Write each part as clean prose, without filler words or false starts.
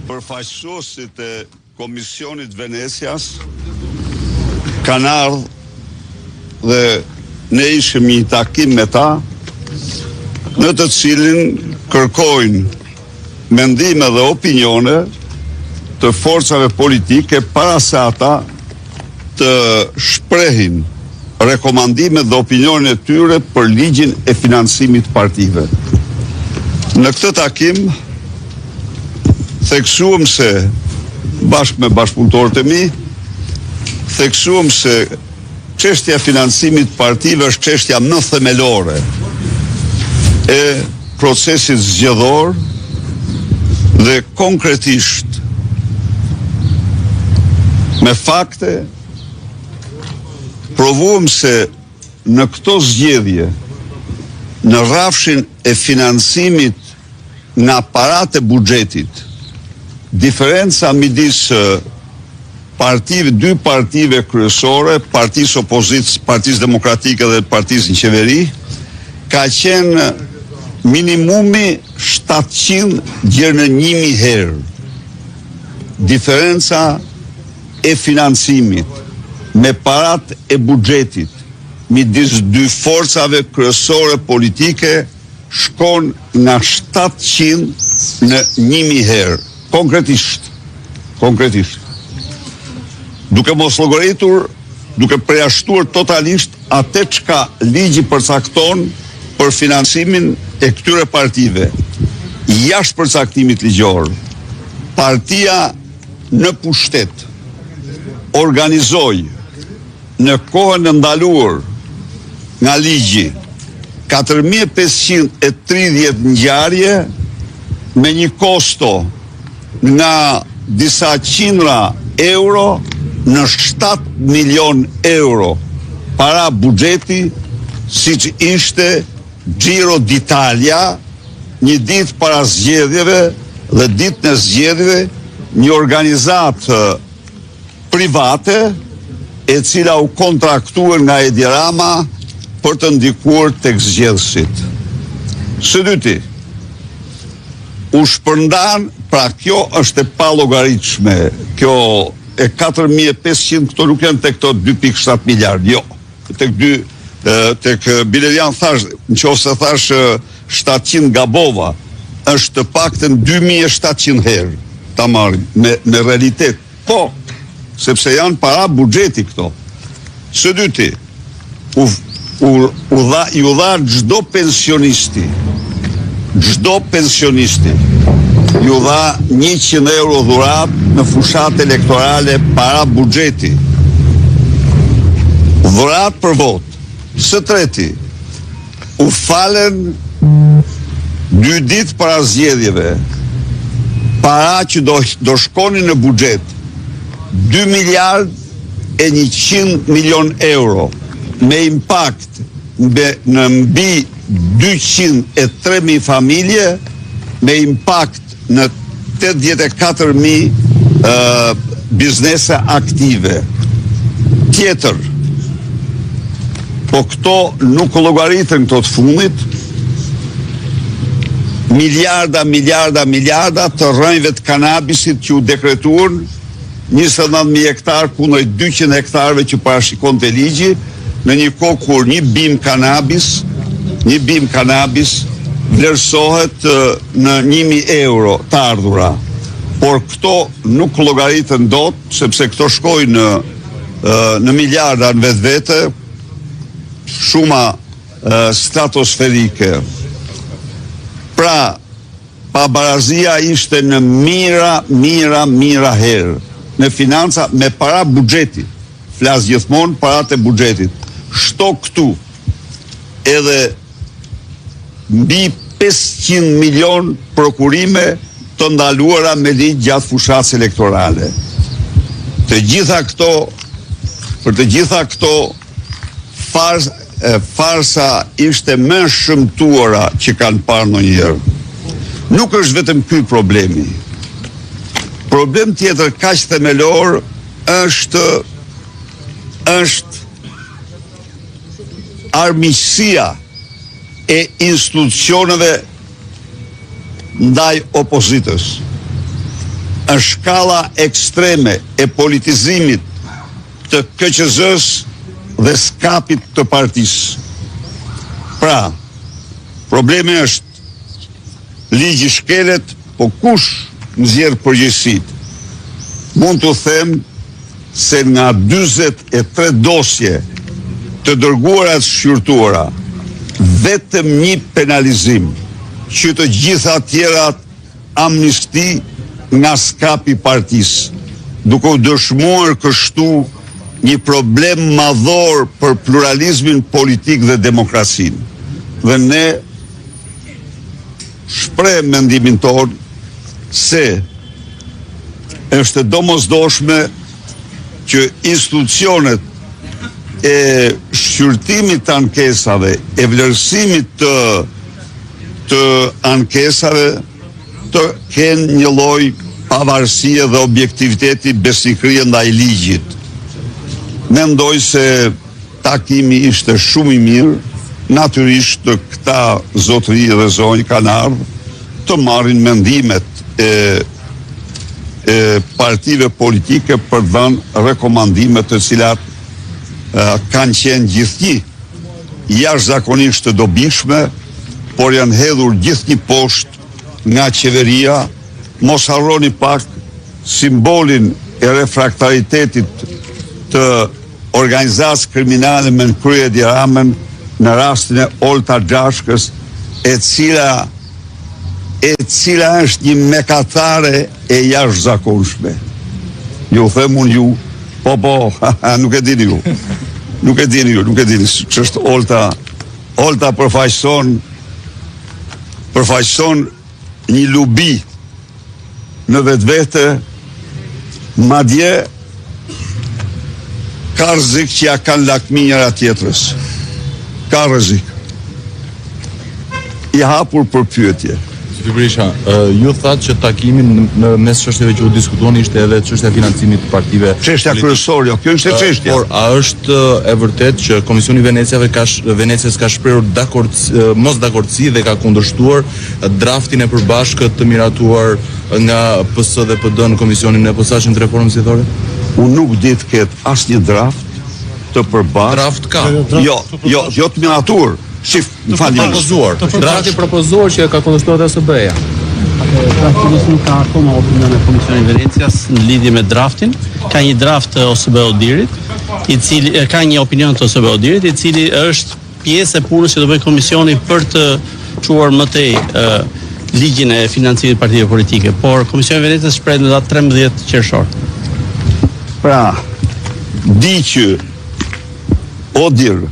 Përfaqësuesit e Komisionit Venecias kanë ardhur dhe ne ishim një takim me ta, në të cilin kërkojnë mendime dhe opinione të forcave politike para se ata të shprehin rekomandimet dhe opinionet e tyre për ligjin e financimit partive. Në këtë takim theksuam se bashkë me bashkëpunëtorët e mi, theksuam se çështja e financimit partive është çështja më themelore e procesit zgjedhor dhe konkretisht me fakte provuam se në këto zgjedhje në rrafshin e financimit nga parat e buxhetit, diferenca midis dy partive kryesore, Partisë Opozitës, Partisë Demokratike dhe Partisë në qeveri, ka qenë minimumi 700 gjerë në 1000 herë. Diferenca e financimit me parat e buxhetit midis dy forcave kryesore politike shkon nga 700 në 1000 herë. Konkretisht. Duke mos llogaritur, duke përjashtuar totalisht atë çka ligji përcakton për financimin e këtyre partive. Jashtë përcaktimit ligjor, partia në pushtet organizoi në kohën e ndaluar nga ligji 4530 ngjarje me një kosto nga disa qindra euro në 7 milion euro para buxheti, siç ishte Giro d'Italia, një ditë para zgjedhjeve dhe ditën e zgjedhjeve një organizatë private e cila u kontraktuar nga Edi Rama për të ndikuar tek zgjedhësit. Së dyti, u shpërndan, pra kjo është e pa llogaritshme, kjo e 4500, këto nuk janë tek këto 2.7 miliard, jo. Tek Bilerian thash, nëse thash 700 gabova, është të paktën 2700 herë ta marrim me realitet. Po, sepse janë para buxheti këto. Së dyti, ju dha çdo pensionisti ju dha 100 euro dhurat në fushat elektorale para buxheti. Dhurat për vot. Së treti, u falen 2 ditë para zgjedhjeve para që do shkonin në buxhet 2 miliard e 100 milion euro me impakt në mbi 203.000 familje, me impakt në 84.000 biznese aktive. Tjetër, po këto nuk llogaritën këto të fundit, miliarda të rrënjve të kanabisit që u dekretuan 29.000 hektar kundër 200 hektarëve që parashikon te ligji, në një kohë kur një bim kanabis vlerësohet në 1.000 euro të ardhura. Por këto nuk llogaritën dot, sepse këto shkojnë në miliarda në vetvete, shuma stratosferike. Pra, pabarazia ishte në mira herë në financa me para buxheti. Flas gjithmonë paratë e buxhetit. Shto këtu edhe mbi 500 milion prokurime të ndaluara me ligj gjatë fushatës elektorale. Për të gjitha këto farsa ishte më shëmtuara që kanë parë ndonjëherë. Nuk është vetëm ky problemi. Problem tjetër kaq themelor është armiqësia e institucioneve ndaj opozitës. Është shkalla ekstreme e politizimit të KQZ-s dhe skapit të partisë. Pra, problemi është ligji shkelet, po kush nxjerr përgjegjësitë? Mund të them se nga 43 dosje të dërguara të shqyrtuara, vetëm një penalizim, që të gjitha tjerat amnisti nga skapi partisë, duke u dëshmuar kështu një problem madhor për pluralizmin politik dhe demokracinë. Dhe ne shpreh mendimin tonë se është domosdoshme që institucionet e shqyrtimit të ankesave, e vlerësimit të ankesave të kenë një lloj pavarësie dhe objektiviteti, besnikërie ndaj ligjit. Mendoj se takimi ishte shumë i mirë, natyrisht këta zotëri dhe zonjë kanë ardhur të marrin mendimet e partive politike për dhënë rekomandimet të cilat kanë qenë gjithnjë jashtëzakonisht të dobishme, por janë hedhur gjithnjë poshtë nga qeveria. Mos harroni pak simbolin e refraktaritetit të organizatës kriminale me në krye Edi Ramën në rastin e Olta Xhashkës, e cila është një mekatare e jashtëzakonshme. Ju them unë ju, po, nuk e dini ju. Nuk e dini që është Olta. Olta përfaqëson një lubi në vetvete, madje ka rrezik që ja kanë lakmi njëra tjetrës. Ka rrezik. I hapur për pyetje. Berisha, ju thatë që takimin në mes çështjeve që u diskutuan ishte edhe çështja e financimit të partive. Çështja kryesore, kjo është çështja. Por a është e vërtet që Komisioni i Venecias ka shprehur mos dakordsi dhe ka kundërshtuar draftin e përbashkët të miratuar nga PS dhe PD në Komisionin e Posaçmit të Reformës Zgjedhore? Unë nuk di të ketë asnjë draft të përbashkët. Draft ka. Jo të miratuar. Drafti propozuar që ka kundërshtuar SB-ja. Praktikisht nuk ka akoma opinion e Komisionit Venecias në lidhje me draftin. Ka një draft të OSBE-Odirit, i cili ka një opinion të OSBE-Odirit, i cili është pjesë e punës që do bëjë komisioni për të çuar më tej ligjin e financimit të partive politike, por Komisioni i Venecias shpreh në datë 13 qershor. Pra, di që Odir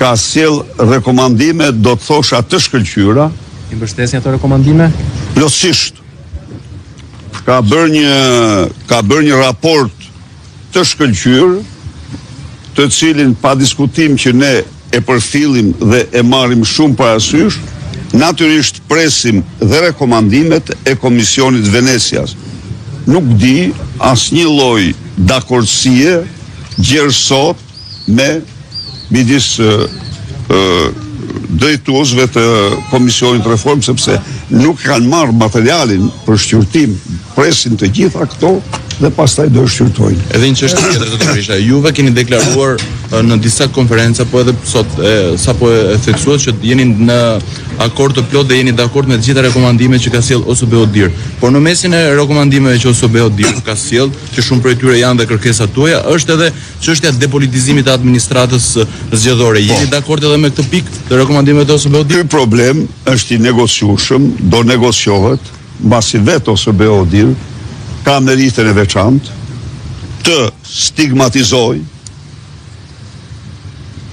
ka sjell rekomandime, do të thosha të shkëlqyera. I mbështesin ato rekomandime? Plotësisht. Ka bërë një raport të shkëlqyer, të cilin pa diskutim që ne e përfillim dhe e marrim shumë parasysh, natyrisht presim dhe rekomandimet e Komisionit Venecias. Nuk di asnjë lloj dakordësie gjerësot me midis drejtuesve të Komisionit Reformë, sepse nuk kanë marrë materialin për shqyrtim, presin të gjitha këto dhe pastaj do shqyrtojnë. Edhe një çështje tjetër të Berisha, juve keni deklaruar në disa konferenca, po edhe sot sapo e theksuat që jeni në akord të plot dhe jeni dakord me të gjitha rekomandimet që ka sjell OSBE-Odir. Por në mesin e rekomandimeve që OSBE-Odir ka sjell, që shumë prej tyre janë dhe kërkesat tuaja, është edhe çështja e depolitizimit të administratës zgjedhore. Jeni dakord edhe me këtë pikë të rekomandimeve të OSBE-Odir? Ky problem është i negociueshëm, do negociohet, mbasi vetë OSBE-Odir ka meritën e veçantë të stigmatizoj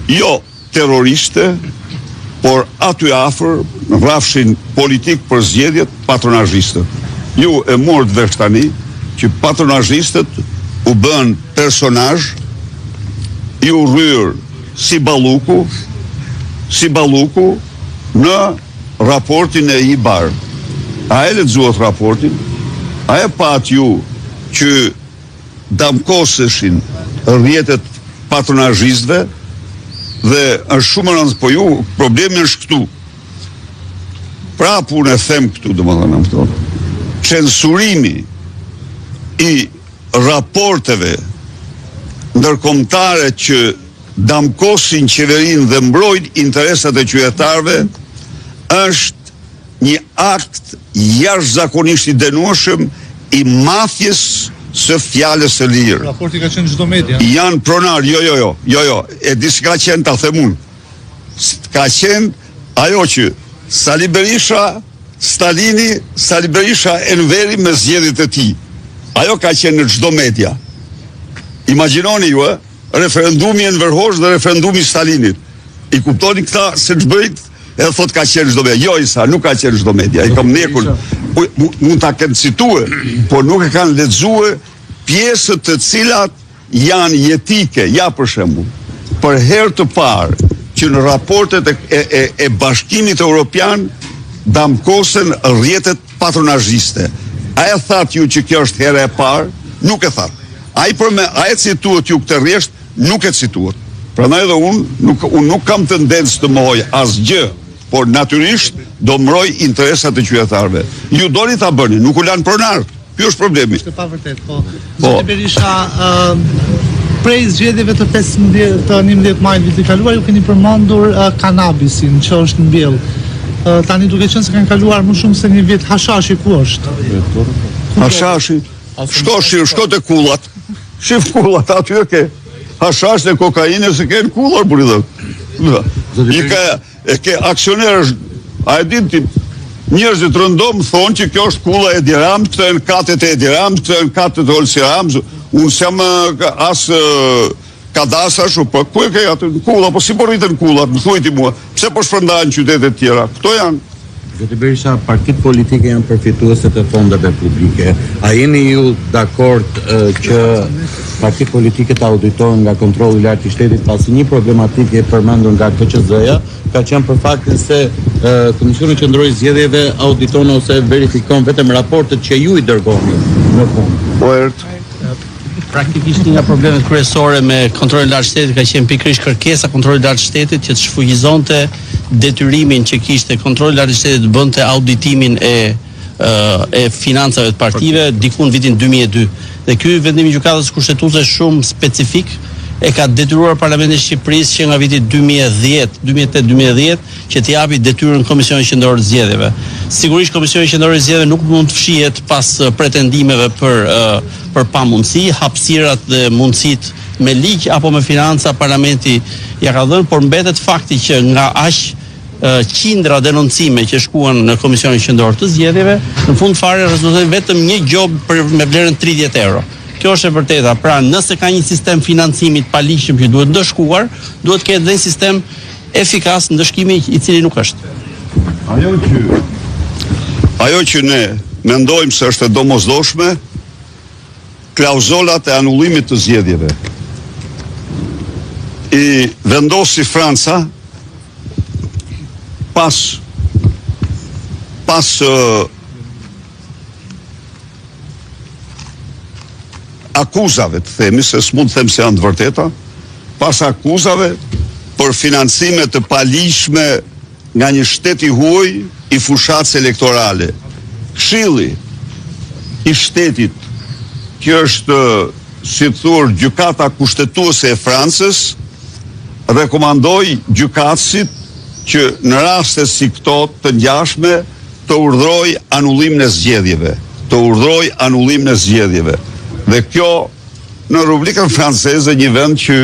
jo terroriste, por aty afër në rrafshin politik për zgjedhjet patronazhiste. Ju e morët vesh tani që patronazhistët u bën personazh, ju rryr si balluku në raportin e IBAR. A e lexuat raportin? A e pat ju që damkoseshin rrjetet patronazhistëve dhe është shumë rëndë, po ju problemi është këtu. Prapë unë e them këtu, domethënë, censurimi i raporteve ndërkombëtare që damkosin qeverinë dhe mbrojnë interesat e qytetarëve është një akt jashtëzakonisht i dënueshëm i mafjes së fjalës së lirë. Raporti ka qenë çdo media. Janë pronar, jo, e di si ka qenë ta them unë. Ka qenë ajo që Sali Berisha, Stalini, Sali Berisha Enveri me zgjedhjet e tij. Ajo ka qenë në çdo media. Imagjinoni ju, referendumi i Enverhosh dhe referendumi i Stalinit. I kuptoni këta se ç'bëjt? Edhe thot ka qenë çdo media. Jo, Isa, nuk ka qenë çdo media. I kam nekun. Mund ta kem cituar, por nuk e kanë lexuar pjesët të cilat janë jetike. Ja, për shembull, për herë të parë që në raportet e Bashkimit Evropian damkosen rrjetet patronazhiste. A e thatë ju që kjo është hera e parë? Nuk e thatë. A e cituat ju këtë rresht? Nuk e cituat. Prandaj edhe unë nuk kam tendencë të mohoj asgjë, por natyrisht do mbroj interesat e qytetarëve. Ju doni ta bëni, nuk u lan pronar. Ky është problemi. Është pa vërtet, po. Zoti Berisha, prej zgjedhjeve të 11 majit vitit kaluar ju keni përmendur kanabisin që është mbjell. Tani duke qenë se kanë kaluar më shumë se një vit, hashashi ku është? Hashashi, shko te kullat. Shif kullat, aty e ke. Hashash dhe kokainë se ke në kullar, buridhë. E ke aksionerësh, a e din ti, njerëzit rëndom thonë që kjo është kulla e Diram, këtë e në katet e Diram, këtë e në katet e Olsiram, unë sem as kadasash, po ku e ke atë në kulla, po si po rritën kullat, më thujti mua, pse po shpërndajnë qytetet tjera, këto janë. Zoti Berisha, partitë politike janë përfitueset e fondeve publike. A jeni ju dakord që partitë politike të auditojnë nga kontrolli i lartë i shtetit, pasi një problematikë e përmendur nga KQZ-ja ka qenë për faktin se Komisioni Qendror i Zgjedhjeve auditon ose verifikon vetëm raportet që ju i dërgoni në fund. Praktikisht një nga problemet kryesore me kontrollin e lartë shtetit ka qenë pikërisht kërkesa kontrollit lartë shtetit që të shfuqizonte detyrimin që kishte kontrolli lartë shtetit të bënte auditimin e financave të partive diku në vitin 2002. Dhe ky vendim i gjykatës kushtetuese shumë specifik e ka detyruar Parlamentin e Shqipërisë që nga viti 2008-2010 që t'i japi detyrën Komisionit Qendror të Zgjedhjeve. Sigurisht Komisioni Qendror i Zgjedhjeve nuk mund të fshihet pas pretendimeve për pamundësi, hapësirat dhe mundësitë me ligj apo me financa Parlamenti ja ka dhënë, por mbetet fakti që nga aq qindra denoncime që shkuan në Komisionin Qendror të Zgjedhjeve, në fund fare rezultoi vetëm një gjop me vlerën 30 euro. Kjo është e vërteta. Pra, nëse ka një sistem financimi të paligjshëm që duhet ndëshkuar, duhet ketë dhe një sistem efikas ndëshkimi i cili nuk është. Ajo që ne mendojmë se është e domosdoshme, klauzolat e anullimit të zgjedhjeve. I vendosi Franca pas akuzave, të themi, se s'mund të them se janë të vërteta, pas akuzave për financime të paligjshme nga një shtet i huaj i fushatës elektorale. Këshilli i shtetit, që është, si të thuar, gjykata kushtetuese e Francës, rekomandoi gjykatësit që në raste si këto të ngjashme të urdhroj anullimin e zgjedhjeve. Dhe kjo në Republikën Franceze, një vend që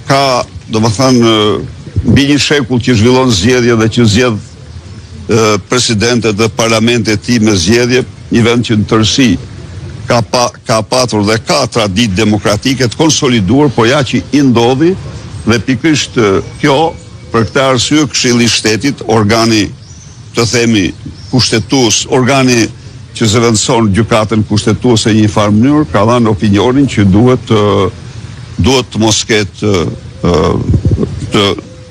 ka, domethënë, mbi një shekull që zhvillon zgjedhje dhe që zgjedh presidentet dhe parlamentet e tij me zgjedhje, një vend që në tërësi ka patur dhe ka traditë demokratike të konsoliduar, po ja që i ndodhi dhe pikërisht kjo, për këtë arsye Këshilli i Shtetit, organi, të themi, kushtetues, organi që zëvendëson gjykatën kushtetuese në një farë mënyrë, ka dhënë opinionin që duhet të mos ketë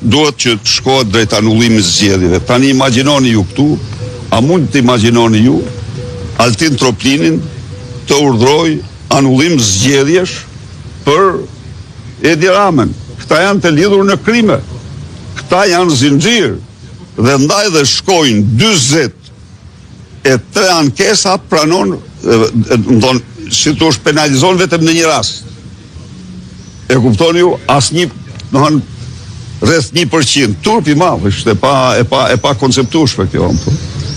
duhet që të shkohet drejt anullimit të zgjedhjeve. Tani imagjinoni ju këtu, a mund të imagjinoni ju Altin Troplinin të urdhroj anullim zgjedhjesh për Edi Ramën? Këta janë të lidhur në krime. Këta janë zinxhir. dhe ndaj dhe shkojnë 23 ankesa pranon, si të është penalizon vetëm në një rast. E kuptoni ju, asnjë, rreth 1%. Turpi madh, është e pa konceptueshme kjo.